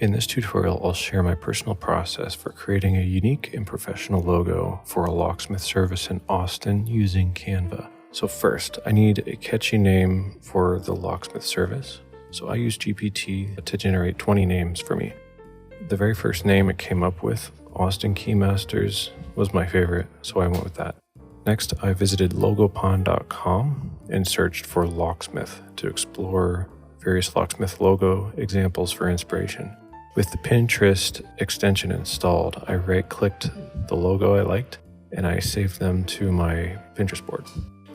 In this tutorial, I'll share my personal process for creating a unique and professional logo for a locksmith service in Austin using Canva. So first, I need a catchy name for the locksmith service. So I used GPT to generate 20 names for me. The very first name it came up with, Austin Keymasters, was my favorite, so I went with that. Next, I visited logopond.com and searched for locksmith to explore various locksmith logo examples for inspiration. With the Pinterest extension installed, I right-clicked the logo I liked and I saved them to my Pinterest board.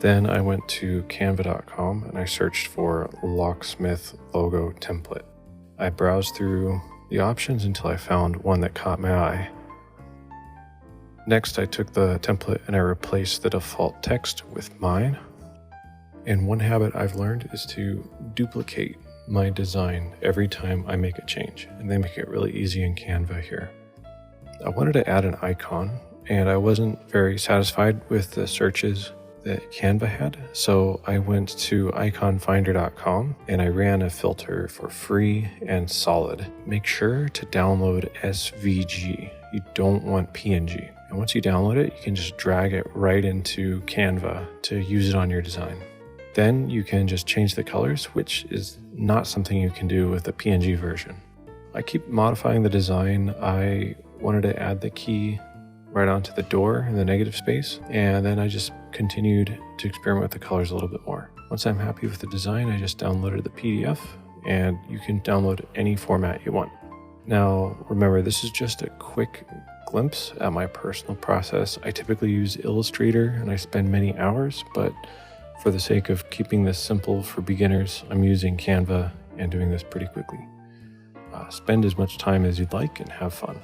Then I went to canva.com and I searched for locksmith logo template. I browsed through the options until I found one that caught my eye. Next, I took the template and I replaced the default text with mine. And one habit I've learned is to duplicate my design every time I make a change, and they make it really easy in Canva here. I wanted to add an icon, and I wasn't very satisfied with the searches that Canva had, so I went to iconfinder.com and I ran a filter for free and solid. Make sure to download SVG. You don't want PNG. And once you download it, you can just drag it right into Canva to use it on your design. Then you can just change the colors, which is not something you can do with the PNG version. I keep modifying the design. I wanted to add the key right onto the door in the negative space, and then I just continued to experiment with the colors a little bit more. Once I'm happy with the design, I just downloaded the PDF, and you can download any format you want. Now, remember, this is just a quick glimpse at my personal process. I typically use Illustrator, and I spend many hours, but for the sake of keeping this simple for beginners, I'm using Canva and doing this pretty quickly. Spend as much time as you'd like and have fun.